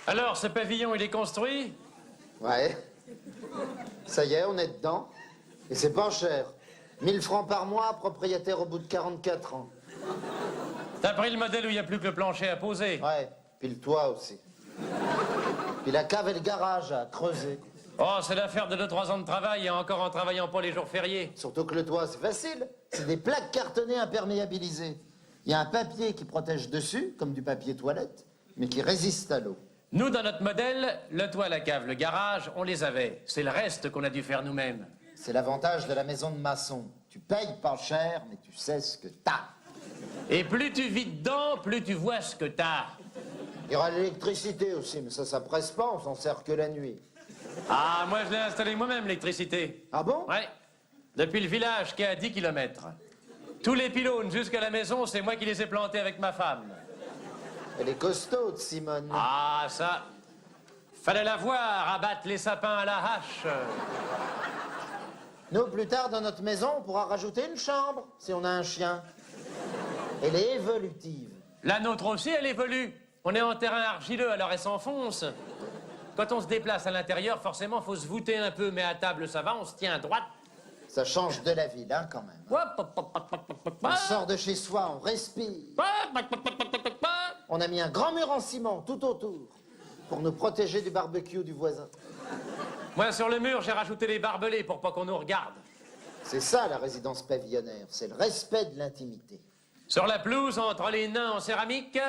Alors, ce pavillon, il est construit? Ouais. Ça y est, on est dedans. Et c'est pas cher. 1000 francs par mois, propriétaire au bout de 44 ans. T'as pris le modèle où il n'y a plus que le plancher à poser? Ouais, puis le toit aussi. Puis la cave et le garage à creuser. Oh, c'est l'affaire de 2-3 ans de travail, et encore en travaillant pas les jours fériés. Surtout que le toit, c'est facile. C'est des plaques cartonnées imperméabilisées. Il y a un papier qui protège dessus, comme du papier toilette, mais qui résiste à l'eau. Nous, dans notre modèle, le toit, la cave, le garage, on les avait. C'est le reste qu'on a dû faire nous-mêmes. C'est l'avantage de la maison de maçon. Tu payes pas cher, mais tu sais ce que t'as. Et plus tu vis dedans, plus tu vois ce que t'as. Il y aura l'électricité aussi, mais ça presse pas, on s'en sert que la nuit. Ah, moi, je l'ai installé moi-même, l'électricité. Ah bon? Ouais. Depuis le village qui est à 10 km. Tous les pylônes jusqu'à la maison, c'est moi qui les ai plantés avec ma femme. Elle est costaude, Simone. Ah, ça... Fallait la voir abattre les sapins à la hache. Nous, plus tard, dans notre maison, on pourra rajouter une chambre, si on a un chien. Elle est évolutive. La nôtre aussi, elle évolue. On est en terrain argileux, alors elle s'enfonce. Quand on se déplace à l'intérieur, forcément, faut se voûter un peu, mais à table, ça va, on se tient droite. Ça change de la ville, hein, quand même. On sort de chez soi, on respire. On a mis un grand mur en ciment tout autour pour nous protéger du barbecue du voisin. Moi, sur le mur, j'ai rajouté les barbelés pour pas qu'on nous regarde. C'est ça, la résidence pavillonnaire. C'est le respect de l'intimité. Sur la pelouse, entre les nains en céramique,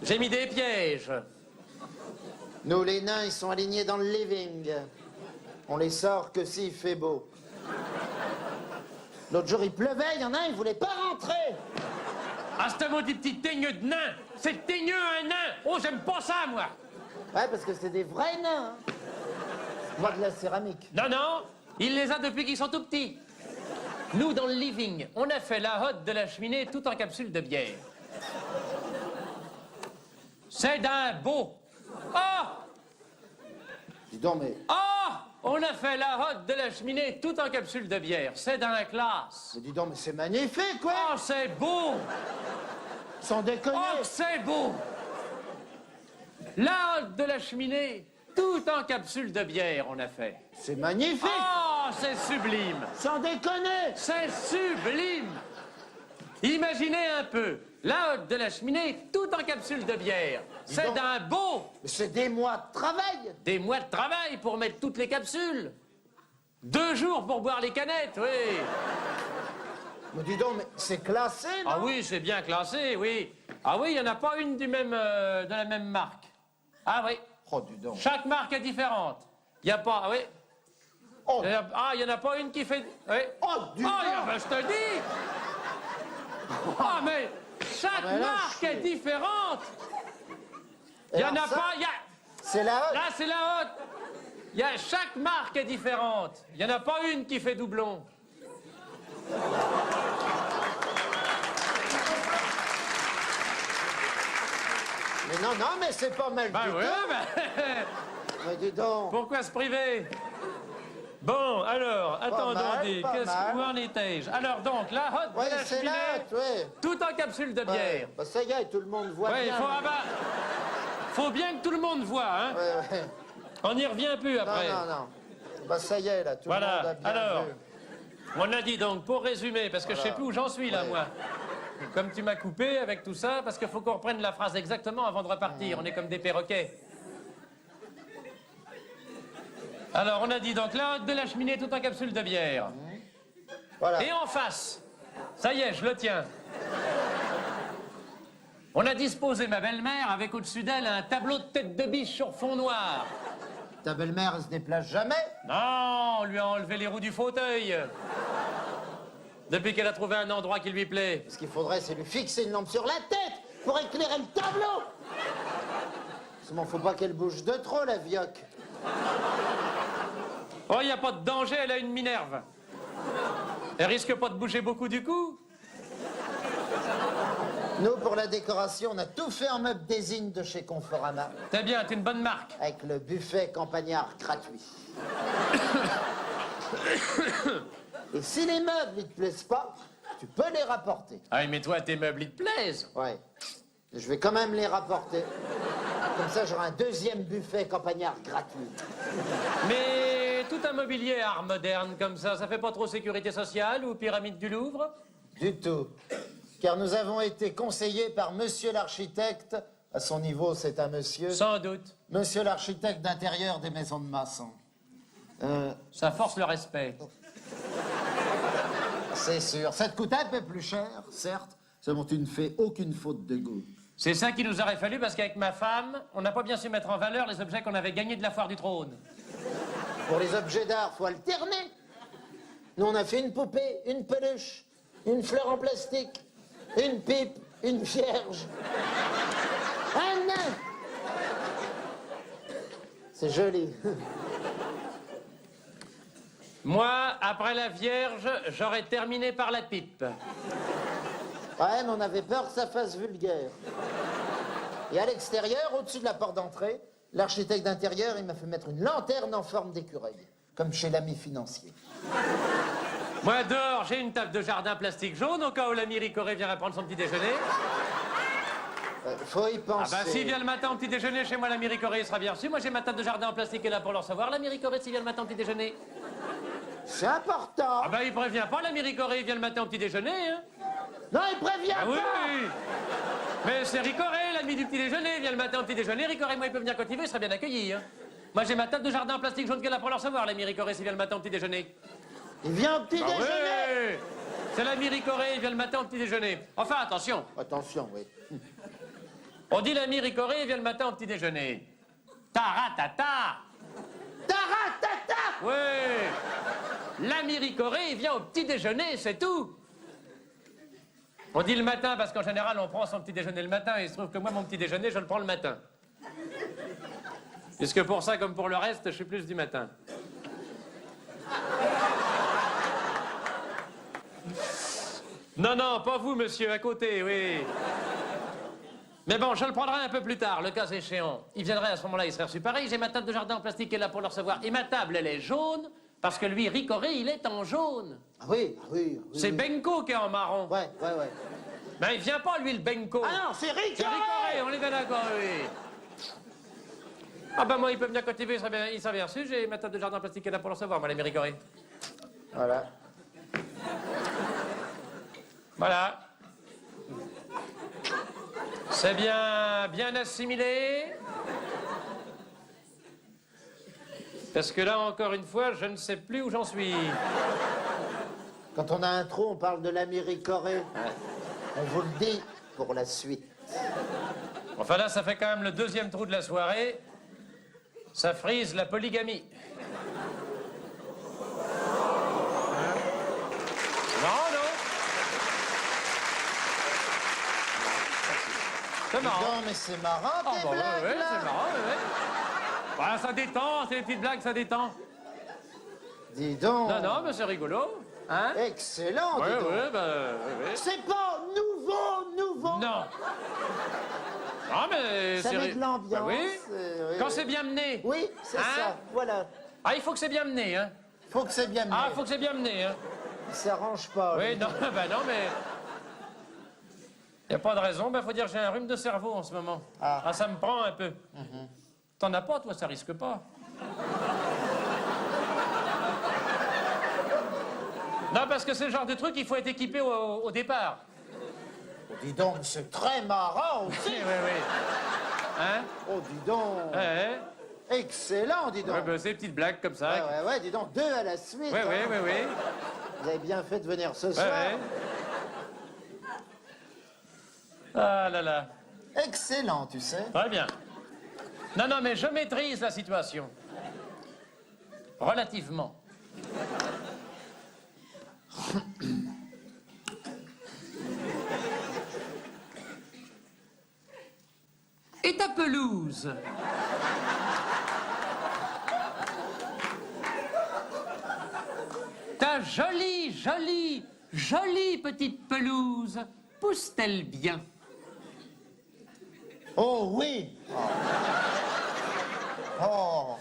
j'ai mis des pièges. Nous, les nains, ils sont alignés dans le living. On les sort que s'il fait beau. L'autre jour, il pleuvait, il y en a un, il voulait pas rentrer. Ah, c'est un maudit petit teigneux de nain. C'est teigneux, un nain. Oh, j'aime pas ça, moi. Ouais, parce que c'est des vrais nains. Hein. C'est pas de la céramique. Non, non, il les a depuis qu'ils sont tout petits. Nous, dans le living, on a fait la hotte de la cheminée tout en capsule de bière. C'est d'un beau. Ah! Dis donc, mais... Ah! On a fait la hotte de la cheminée tout en capsule de bière. C'est d'un classe. Mais dis donc, mais c'est magnifique, ouais. Oh, c'est beau! Sans déconner. Oh, c'est beau! La hotte de la cheminée tout en capsule de bière, on a fait. C'est magnifique. Oh, c'est sublime! Sans déconner. C'est sublime! Imaginez un peu, la hotte de la cheminée, tout en capsule de bière. C'est donc. d'un beau! Mais c'est des mois de travail. Des mois de travail pour mettre toutes les capsules. 2 jours pour boire les canettes, oui. Mais dis donc, mais c'est classé, non? Ah oui, c'est bien classé, oui. Ah oui, il n'y en a pas une du même, de la même marque. Ah oui. Oh, dis donc. Chaque marque est différente. Il n'y a pas, ah oui. Oh, Il n'y en a pas une qui fait... Oui. oh dis donc. Ben, je te dis. Ah, mais chaque mais là, marque est différente. Il n'y en alors a ça, pas... C'est la hotte. Là, c'est la haute. Chaque marque est différente. Il n'y en a pas une qui fait doublon. Mais non, non, mais c'est pas mal Ben du oui, tout. ben... Mais dis donc. Pourquoi se priver? Bon, alors, attendons, mal, pas mal. où en étais-je? Alors donc, la hotte Ouais, de la c'est cheminée, la hotte, ouais. tout en capsule de bière. Ouais. Bah, ça y est, tout le monde voit Ouais, bien. faut bien que tout le monde voit, hein. Ouais. On n'y revient plus après. Non, non, non. Bah, ça y est, là, tout le monde a Voilà, bien alors, vu. on a dit donc, pour résumer, parce que je sais plus où j'en suis là, Ouais. moi. Comme tu m'as coupé avec tout ça, parce qu'il faut qu'on reprenne la phrase exactement avant de repartir. On est comme des perroquets. Alors, on a dit donc la hotte de la cheminée tout en capsule de bière. Voilà. Et en face, ça y est, je le tiens. On a disposé ma belle-mère avec au-dessus d'elle un tableau de tête de biche sur fond noir. Ta belle-mère, elle se déplace jamais? Non, on lui a enlevé les roues du fauteuil. Depuis qu'elle a trouvé un endroit qui lui plaît. Ce qu'il faudrait, c'est lui fixer une lampe sur la tête pour éclairer le tableau. Seulement, faut pas qu'elle bouge de trop, la vioque. Oh, il n'y a pas de danger, elle a une Minerve. Elle risque pas de bouger beaucoup du coup. Nous, pour la décoration, on a tout fait en meuble désigne de chez Conforama. T'es bien, t'es une bonne marque. Avec le buffet campagnard gratuit. Et si les meubles, ils te plaisent pas, tu peux les rapporter. Ah, mais toi, tes meubles, ils te plaisent. Ouais. Je vais quand même les rapporter. Comme ça, j'aurai un deuxième buffet campagnard gratuit. Mais tout un mobilier art moderne comme ça fait pas trop sécurité sociale ou pyramide du Louvre? Du tout. Car nous avons été conseillés par monsieur l'architecte. À son niveau, c'est un monsieur. Sans doute. Monsieur l'architecte d'intérieur des maisons de maçons. Ça force le respect. C'est sûr. Ça te coûte un peu plus cher, certes, seulement tu ne fais aucune faute de goût. C'est ça qu'il nous aurait fallu parce qu'avec ma femme, on n'a pas bien su mettre en valeur les objets qu'on avait gagnés de la foire du trône. Pour les objets d'art, faut alterner. Nous, on a fait une poupée, une peluche, une fleur en plastique, une pipe, une vierge, un nain. C'est joli. Moi, après la Vierge, j'aurais terminé par la pipe. Ouais, mais on avait peur que ça fasse vulgaire. Et à l'extérieur, au-dessus de la porte d'entrée, l'architecte d'intérieur, il m'a fait mettre une lanterne en forme d'écureuil, comme chez l'ami financier. Moi, dehors, j'ai une table de jardin plastique jaune au cas où l'ami Ricoré viendrait prendre son petit déjeuner. Faut y Ah penser. bah, s'il vient le matin au petit déjeuner, chez moi, l'ami Ricoré, il sera bien reçu. Moi, j'ai ma table de jardin en plastique qui est là pour le recevoir. L'ami Ricoré, s'il vient le matin au petit déjeuner. C'est important. Ah bah, il prévient pas, l'ami Ricoré, il vient le matin au petit déjeuner, hein. Non, il prévient Ah oui, pas. oui. Mais c'est Ricoré, l'ami du petit déjeuner, il vient le matin au petit déjeuner. Ricoré, moi, il peut venir quand il veut, il sera bien accueilli, hein. Moi, j'ai ma table de jardin en plastique jaune qui est là pour le recevoir, l'ami Ricoré, s'il vient le matin au petit déjeuner. Il vient au petit Ah déjeuner. oui. C'est l'ami Ricoré, il vient le matin au petit déjeuner. Enfin, attention. Attention, oui. On dit l'ami Ricoré, il vient le matin au petit déjeuner. Taratata. Taratata. Oui. L'ami Ricoré, il vient au petit déjeuner, c'est tout. On dit le matin parce qu'en général, on prend son petit déjeuner le matin et il se trouve que moi, mon petit déjeuner, je le prends le matin. Puisque pour ça, comme pour le reste, je suis plus du matin. Non, non, pas vous, monsieur, à côté, oui. Mais bon, je le prendrai un peu plus tard, le cas échéant. Il viendrait à ce moment-là, il serait reçu pareil. J'ai ma table de jardin en plastique qui est là pour le recevoir. Et ma table, elle est jaune, parce que lui, Ricoré, il est en jaune. Ah oui, ah oui. Oui, C'est oui. Benko qui est en marron. Ouais, ouais, ouais. Ben, il vient pas, lui, le Benko. Ah non, c'est Ricoré. C'est Ricoré, on est bien d'accord, oui. Ah ben, moi, il peut venir quand il veut, il serait bien reçu. J'ai ma table de jardin en plastique qui est là pour le recevoir, moi, l'ami Ricoré. Voilà. Voilà. C'est bien assimilé. Parce que là, encore une fois, je ne sais plus où j'en suis. Quand on a un trou, on parle de l'ami Ricoré. On vous le dit pour la suite. Enfin là, ça fait quand même le deuxième trou de la soirée. Ça frise la polygamie. Hein? Non, non. C'est marrant. Non, mais c'est marrant, Oh, tes bah, blagues, ouais, là. c'est marrant, ouais. Voilà, ça détend, c'est des petites blagues, ça détend. Dis donc. Non, non, mais c'est rigolo. Hein? Excellent, dis Ouais, donc. ouais, bah, ouais. C'est pas nouveau. Non. Non, mais Ça c'est... met de l'ambiance. Bah oui. Oui, Quand oui. c'est bien mené. Oui, c'est Hein? ça, voilà. Ah, il faut que c'est bien mené, hein. Faut que c'est bien mené. Ah, il faut que c'est bien mené, hein. Il s'arrange pas. Oui, lui. non, bah non, mais... Il a pas de raison, bah faut dire que j'ai un rhume de cerveau en ce moment. Ah. Ça me prend un peu. T'en as pas, toi, ça risque pas. Non, parce que c'est le genre de truc, il faut être équipé au départ. Dis donc, c'est très marrant Oui, aussi. oui, oui. Hein? Oh, dis donc. Ouais, Excellent, dis donc. ouais, bah, c'est des petites blagues comme ça. Ouais, dis donc, 2 à la suite. Ouais, hein. ouais, ouais, ouais. Vous avez bien fait de venir ce Ouais, soir. ouais. Ah là là. Excellent, tu sais. Très bien. Non, non, mais je maîtrise la situation. Relativement. Et ta pelouse? Ta jolie petite pelouse, pousse-t-elle bien? Oh oui. Oh.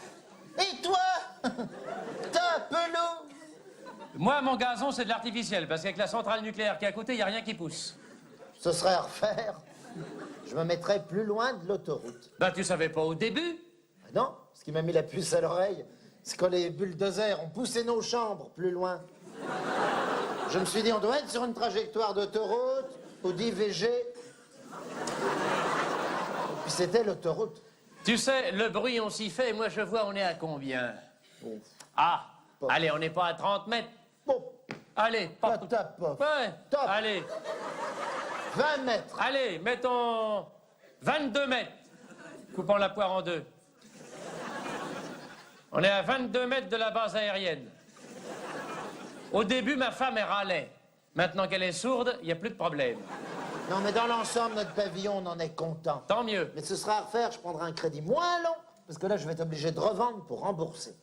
Et toi? Ta pelouse? Moi, mon gazon, c'est de l'artificiel, parce qu'avec la centrale nucléaire qui est à côté, il n'y a rien qui pousse. Ce serait à refaire. je me mettrais plus loin de l'autoroute. Ben, tu savais pas au début. Ah non, ce qui m'a mis la puce à l'oreille, c'est quand les bulldozers ont poussé nos chambres plus loin. Je me suis dit, on doit être sur une trajectoire d'autoroute ou d'IVG. Et puis c'était l'autoroute. Tu sais, le bruit, on s'y fait, moi je vois, on est à combien? Bon, Ah, Pop. allez, on n'est pas à 30 mètres. bon, Allez, pop. patapop. Ouais, Top. allez, 20 mètres. allez, mettons 22 mètres. Coupons la poire en deux. On est à 22 mètres de la base aérienne. Au début, ma femme, elle râlait. Maintenant qu'elle est sourde, il n'y a plus de problème. Non, mais dans l'ensemble, notre pavillon, on en est content. Tant mieux. Mais ce sera à refaire, je prendrai un crédit moins long, parce que là, je vais être obligé de revendre pour rembourser.